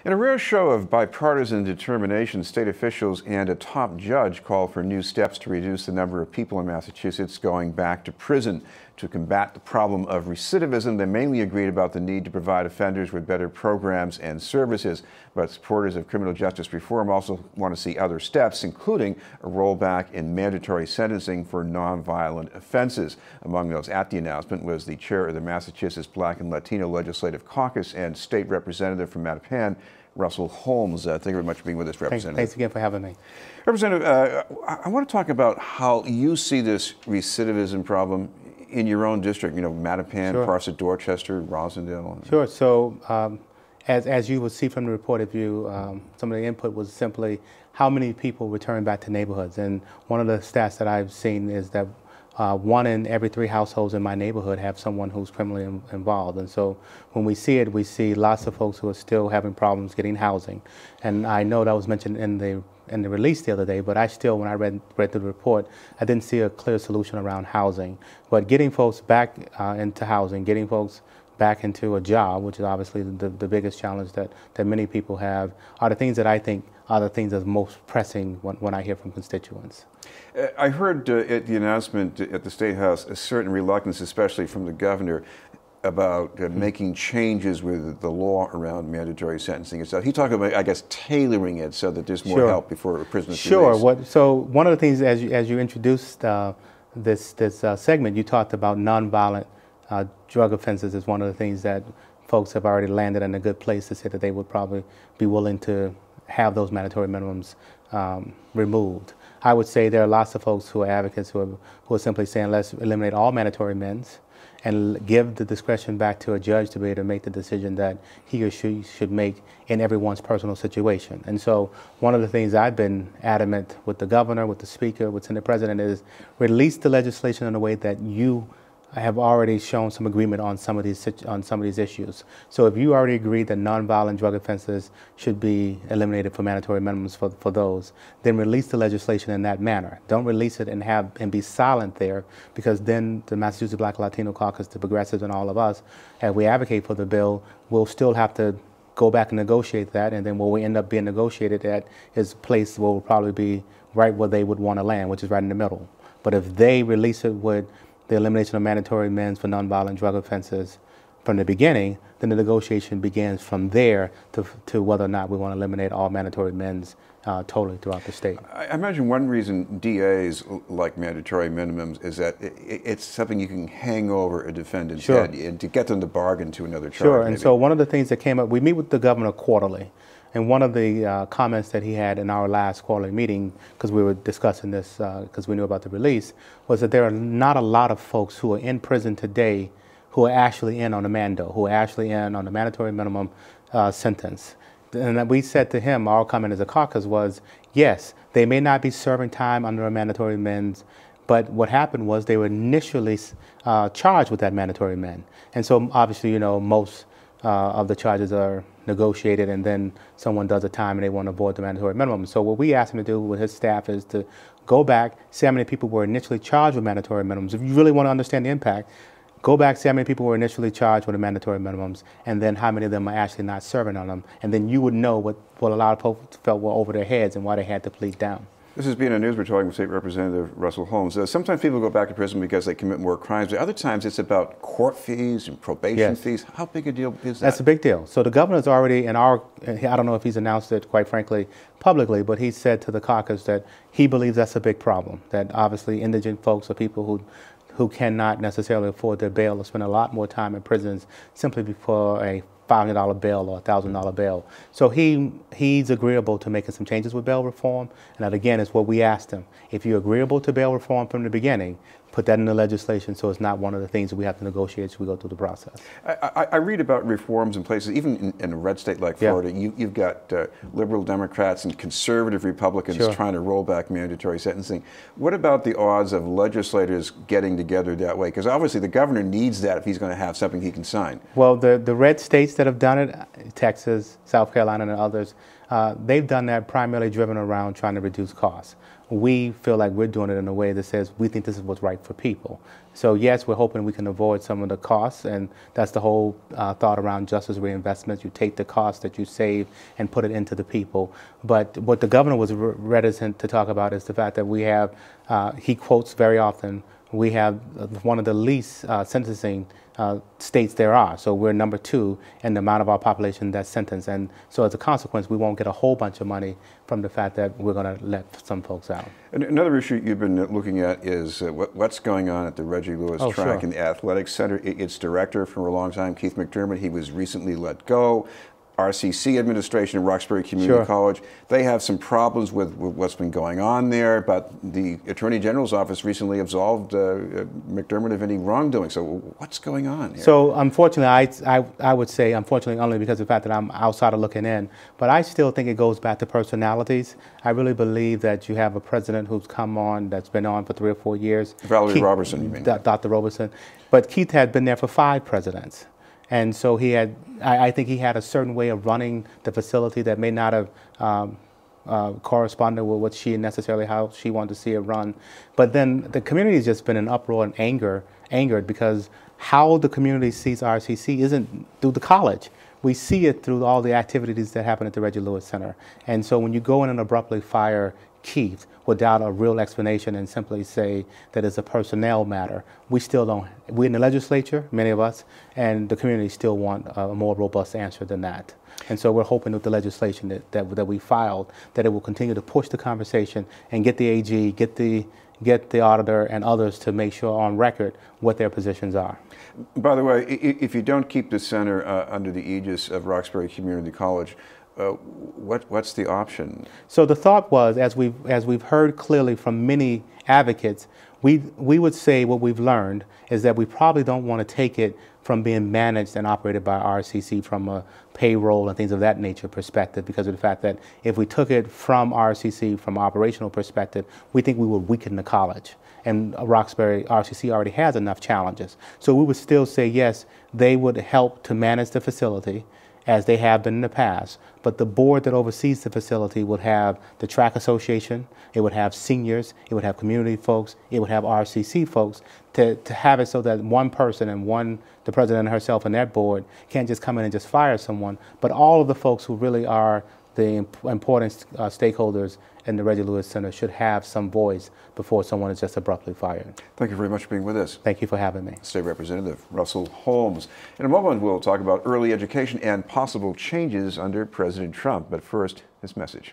In a rare show of bipartisan determination, state officials and a top judge called for new steps to reduce the number of people in Massachusetts going back to prison. To combat the problem of recidivism, they mainly agreed about the need to provide offenders with better programs and services. But supporters of criminal justice reform also want to see other steps, including a rollback in mandatory sentencing for nonviolent offenses. Among those at the announcement was the chair of the Massachusetts Black and Latino Legislative Caucus and state representative from Mattapan, Russell Holmes. Thank you very much for being with us, Representative. Thanks again for having me. Representative, I want to talk about how you see this recidivism problem in your own district, Mattapan, Sure. parts of Dorchester, Rosendale. Sure. So as you will see from the report, if you, some of the input was simply how many people return back to neighborhoods. And one of the stats that I've seen is that 1 in every 3 households in my neighborhood have someone who's criminally involved. And so when we see it, we see lots of folks who are still having problems getting housing. And I know that was mentioned in the release the other day, but I still, when I read through the report, I didn't see a clear solution around housing. But getting folks back into housing, getting folks back into a job, which is obviously the biggest challenge that many people have, are the things that I think are the things that's most pressing when I hear from constituents. I heard at the announcement at the State House a certain reluctance, especially from the governor, about making changes with the law around mandatory sentencing itself. He talked about, I guess, tailoring it so that there's more Sure. help before a prisoner's Sure. released. So one of the things, as you introduced this segment, you talked about nonviolent drug offenses as one of the things that folks have already landed in a good place to say that they would probably be willing to have those mandatory minimums removed. I would say there are lots of folks who are advocates who are simply saying let's eliminate all mandatory mins and give the discretion back to a judge to be able to make the decision that he or she should make in everyone's personal situation. And so one of the things I've been adamant with the governor, with the speaker, with Senate President is release the legislation in a way that you have already shown some agreement on some of these issues. So if you already agree that nonviolent drug offenses should be eliminated for mandatory minimums for those, then release the legislation in that manner. Don't release it and be silent there, because then the Massachusetts Black Latino Caucus, the progressives, and all of us, as we advocate for the bill, will still have to go back and negotiate that, and then where we end up being negotiated at is a place where will probably be right where they would want to land, which is right in the middle. But if they release it with the elimination of mandatory mins for nonviolent drug offenses from the beginning, then the negotiation begins from there to whether or not we want to eliminate all mandatory mins totally throughout the state. I imagine one reason DAs like mandatory minimums is that it's something you can hang over a defendant's Sure. head and to get them to bargain to another charge. Sure, and maybe. so one of the things that came up, we meet with the governor quarterly, and one of the comments that he had in our last quarterly meeting, because we were discussing this because we knew about the release, was that there are not a lot of folks who are in prison today who are actually in on a mando, who are actually in on a mandatory minimum sentence. And we said to him, our comment as a caucus was, yes, they may not be serving time under a mandatory mins, but what happened was they were initially charged with that mandatory min. And so obviously, most of the charges are negotiated, and then someone does a time and they want to avoid the mandatory minimum. So what we asked him to do with his staff is to go back, see how many people were initially charged with mandatory minimums. If you really want to understand the impact, go back, see how many people were initially charged with the mandatory minimums, and then how many of them are actually not serving on them. And then you would know what a lot of folks felt were over their heads and why they had to plead down. This is BNN News. We're talking with State Representative Russell Holmes. Sometimes people go back to prison because they commit more crimes, but other times it's about court fees and probation fees. How big a deal is that? That's a big deal. So the governor's already I don't know if he's announced it, quite frankly, publicly, but he said to the caucus that he believes that's a big problem, that obviously indigent folks are people who cannot necessarily afford their bail or spend a lot more time in prisons simply for a $500 bail or $1,000 bail. So he's agreeable to making some changes with bail reform, and that again is what we asked him. If you're agreeable to bail reform from the beginning, put that in the legislation so it's not one of the things that we have to negotiate as we go through the process. I read about reforms in places, even in a red state like Florida, you've got liberal Democrats and conservative Republicans trying to roll back mandatory sentencing. What about the odds of legislators getting together that way? Because obviously the governor needs that if he's going to have something he can sign. Well, the red states that have done it, Texas, South Carolina, and others, they've done that primarily driven around trying to reduce costs. We feel like we're doing it in a way that says we think this is what's right for people. So yes, we're hoping we can avoid some of the costs, and that's the whole thought around justice reinvestment. You take the cost that you save and put it into the people. But what the governor was reticent to talk about is the fact that we have, he quotes very often, we have one of the least sentencing states there are. So we're number 2 in the amount of our population that's sentenced. And so as a consequence, we won't get a whole bunch of money from the fact that we're going to let some folks out. And another issue you've been looking at is what's going on at the Reggie Lewis track and the Athletic Center. Its director for a long time, Keith McDermott, he was recently let go. RCC administration at Roxbury Community College, they have some problems with what's been going on there, but the Attorney General's office recently absolved McDermott of any wrongdoing. So what's going on here? So unfortunately, I would say unfortunately only because of the fact that I'm outsider looking in, but I still think it goes back to personalities. I really believe that you have a president who's come on, that's been on for 3 or 4 years. Valerie Robertson, you mean? Dr. Robertson. But Keith had been there for 5 presidents. And so he had, I think he had a certain way of running the facility that may not have corresponded with what she necessarily, how she wanted to see it run. But then the community has just been in uproar and angered because how the community sees RCC isn't through the college. We see it through all the activities that happen at the Reggie Lewis Center. And so when you go in and abruptly fire Keith without a real explanation and simply say that it's a personnel matter, we still don't, we're in the legislature, many of us, and the community still want a more robust answer than that. And so we're hoping with the legislation that we filed, that it will continue to push the conversation and get the AG, get the auditor and others to make sure on record what their positions are. By the way, if you don't keep the center under the aegis of Roxbury Community College, what's the option? So the thought was, as we've heard clearly from many advocates, we would say what we've learned is that we probably don't want to take it from being managed and operated by RCC from a payroll and things of that nature perspective, because of the fact that if we took it from RCC from an operational perspective, we think we would weaken the college. And Roxbury RCC already has enough challenges. So we would still say, yes, they would help to manage the facility as they have been in the past. But the board that oversees the facility would have the track association, it would have seniors, it would have community folks, it would have RCC folks to have it so that one person and the president herself and that board can't just come in and just fire someone, but all of the folks who really are the important stakeholders in the Reggie Lewis Center should have some voice before someone is just abruptly fired. Thank you very much for being with us. Thank you for having me. State Representative Russell Holmes. In a moment, we'll talk about early education and possible changes under President Trump. But first, this message.